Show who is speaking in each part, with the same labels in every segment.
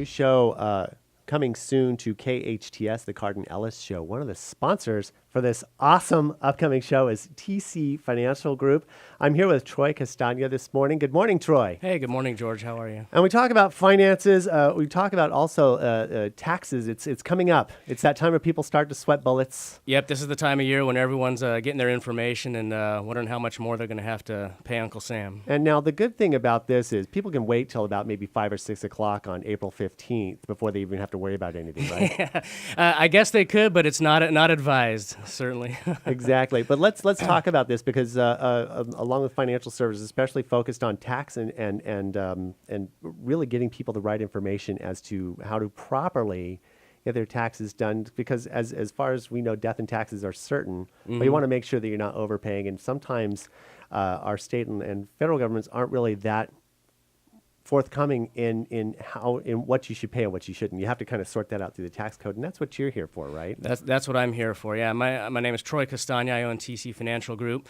Speaker 1: new show coming soon to KHTS, the Cardon Ellis show. One of the sponsors for this awesome upcoming show is TC Financial Group. I'm here with Troy Castagna this morning. Good morning, Troy.
Speaker 2: Hey, good morning, George. How are you?
Speaker 1: And we talk about finances. We talk about also taxes. It's coming up. It's that time where people start to sweat bullets.
Speaker 2: Yep, this is the time of year when everyone's getting their information and wondering how much more they're going to have to pay Uncle Sam.
Speaker 1: And now the good thing about this is people can wait till about maybe 5 or 6 o'clock on April 15th before they even have to worry about anything, right?
Speaker 2: I guess they could, but it's not advised, certainly.
Speaker 1: Exactly. But let's talk about this because along with financial services, especially focused on tax and really getting people the right information as to how to properly get their taxes done. Because as far as we know, death and taxes are certain, but you want to make sure that you're not overpaying. And sometimes our state and federal governments aren't really that forthcoming in what you should pay and what you shouldn't. You have to kind of sort that out through the tax code, and that's what you're here for, right?
Speaker 2: That's what I'm here for. Yeah, my name is Troy Castagna. I own TC Financial Group.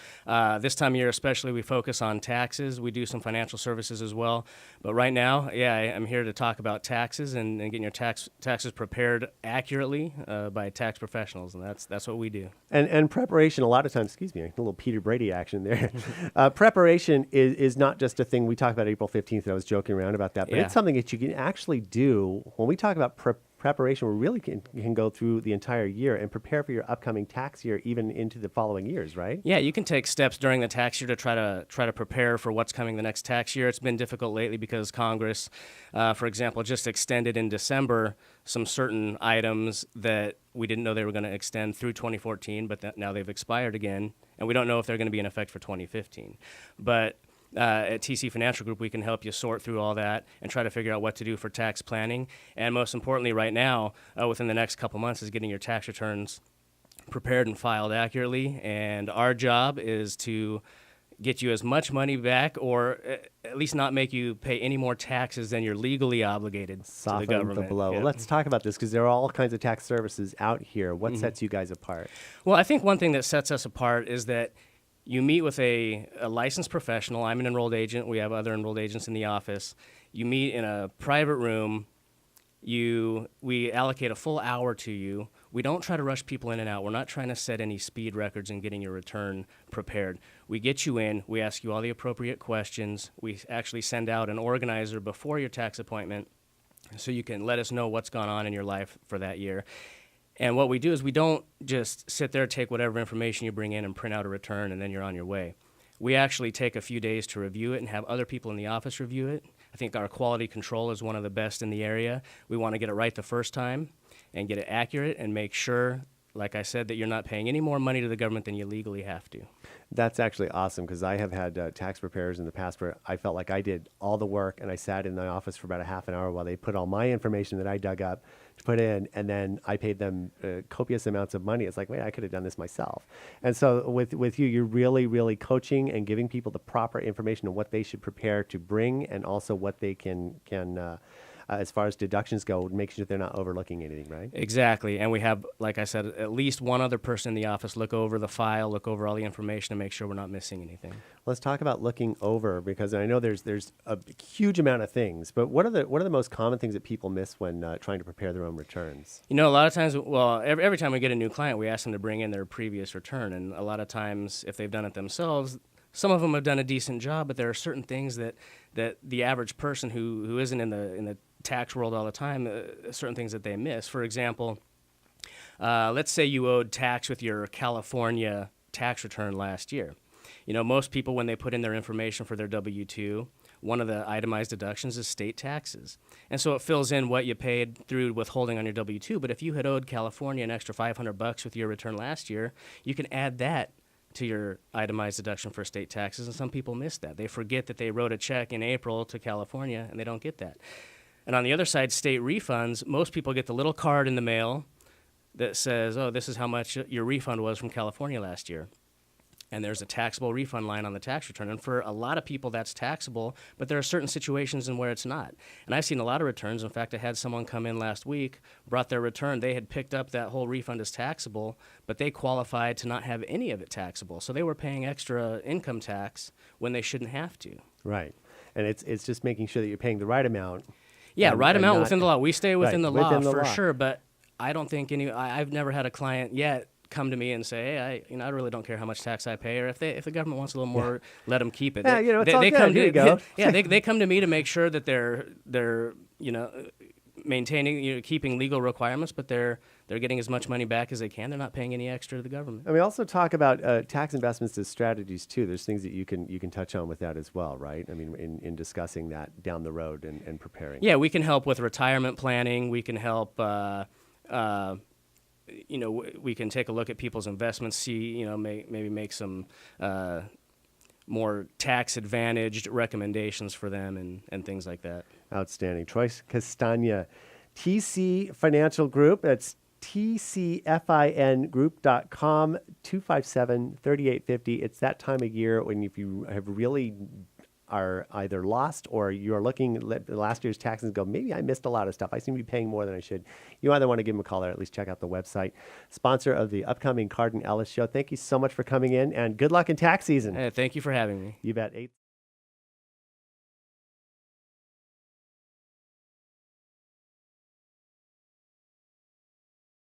Speaker 2: This time of year, especially, we focus on taxes. We do some financial services as well. But right now, I'm here to talk about taxes and getting your taxes prepared accurately by tax professionals, and that's what we do.
Speaker 1: And preparation, a lot of times, excuse me, a little Peter Brady action there. Preparation is not just a thing. We talked about April 15th, and I was joking around about that, but it's something that you can actually do. When we talk about preparation, we really can go through the entire year and prepare for your upcoming tax year, even into the following years, right?
Speaker 2: Yeah, you can take steps during the tax year to try to prepare for what's coming the next tax year. It's been difficult lately because Congress, for example, just extended in December some certain items that we didn't know they were going to extend through 2014, but now they've expired again, and we don't know if they're going to be in effect for 2015. But at TC Financial Group, we can help you sort through all that and try to figure out what to do for tax planning. And most importantly, right now, within the next couple months, is getting your tax returns prepared and filed accurately. And our job is to get you as much money back, or at least not make you pay any more taxes than you're legally obligated to the government.
Speaker 1: The blow.
Speaker 2: Yeah.
Speaker 1: Well, let's talk about this because there are all kinds of tax services out here. What sets you guys apart?
Speaker 2: Well, I think one thing that sets us apart is that you meet with a licensed professional. I'm an enrolled agent. We have other enrolled agents in the office. You meet in a private room. We allocate a full hour to you. We don't try to rush people in and out. We're not trying to set any speed records in getting your return prepared. We get you in. We ask you all the appropriate questions. We actually send out an organizer before your tax appointment so you can let us know what's gone on in your life for that year. And what we do is we don't just sit there, take whatever information you bring in and print out a return, and then you're on your way. We actually take a few days to review it and have other people in the office review it. I think our quality control is one of the best in the area. We want to get it right the first time and get it accurate and make sure, like I said, that you're not paying any more money to the government than you legally have to.
Speaker 1: That's actually awesome because I have had tax preparers in the past where I felt like I did all the work and I sat in the office for about a half an hour while they put all my information that I dug up to put in, and then I paid them copious amounts of money. It's like, wait, I could have done this myself. And so with you, you're really, really coaching and giving people the proper information on what they should prepare to bring and also what they can as far as deductions go, make sure they're not overlooking anything, right?
Speaker 2: Exactly. And we have, like I said, at least one other person in the office look over the file, look over all the information to make sure we're not missing anything.
Speaker 1: Let's talk about looking over, because I know there's a huge amount of things, but what are the most common things that people miss when trying to prepare their own returns?
Speaker 2: You know, a lot of times, well, every time we get a new client, we ask them to bring in their previous return. And a lot of times, if they've done it themselves, some of them have done a decent job, but there are certain things that the average person who isn't in the tax world all the time, certain things that they miss. For example, let's say you owed tax with your California tax return last year. You know, most people, when they put in their information for their W-2, one of the itemized deductions is state taxes. And so it fills in what you paid through withholding on your W-2. But if you had owed California an extra $500 with your return last year, you can add that to your itemized deduction for state taxes. And some people miss that. They forget that they wrote a check in April to California, and they don't get that. And on the other side, state refunds, most people get the little card in the mail that says, oh, this is how much your refund was from California last year. And there's a taxable refund line on the tax return. And for a lot of people, that's taxable, but there are certain situations in where it's not. And I've seen a lot of returns. In fact, I had someone come in last week, brought their return. They had picked up that whole refund as taxable, but they qualified to not have any of it taxable. So they were paying extra income tax when they shouldn't have to.
Speaker 1: Right. And it's just making sure that you're paying the right amount.
Speaker 2: Yeah,
Speaker 1: and-
Speaker 2: write them
Speaker 1: and
Speaker 2: out
Speaker 1: not-
Speaker 2: within the law. We stay within
Speaker 1: Right,
Speaker 2: the law
Speaker 1: within the
Speaker 2: for
Speaker 1: law.
Speaker 2: sure, but I don't think I've never had a client yet come to me and say, "Hey, I really don't care how much tax I pay," or if the government wants a little more, let them keep it.
Speaker 1: Yeah, it's all good.
Speaker 2: Come
Speaker 1: Here
Speaker 2: to
Speaker 1: you go.
Speaker 2: yeah, they come to me to make sure that they're maintaining, keeping legal requirements, but they're getting as much money back as they can. They're not paying any extra to the government.
Speaker 1: And we also talk about tax investments as strategies too. There's things that you can touch on with that as well, right? I mean, in discussing that down the road and preparing.
Speaker 2: Yeah, we can help with retirement planning. We can help. We can take a look at people's investments, see, maybe make some more tax advantaged recommendations for them and things like that.
Speaker 1: Outstanding. Troy Castagna, TC Financial Group. That's tcfingroup.com, 257-3850. It's that time of year when if you have really are either lost or you're looking at last year's taxes and go, maybe I missed a lot of stuff. I seem to be paying more than I should. You either want to give them a call or at least check out the website. Sponsor of the upcoming Cardon Ellis show. Thank you so much for coming in and good luck in tax season.
Speaker 2: Hey, thank you for having me.
Speaker 1: You bet.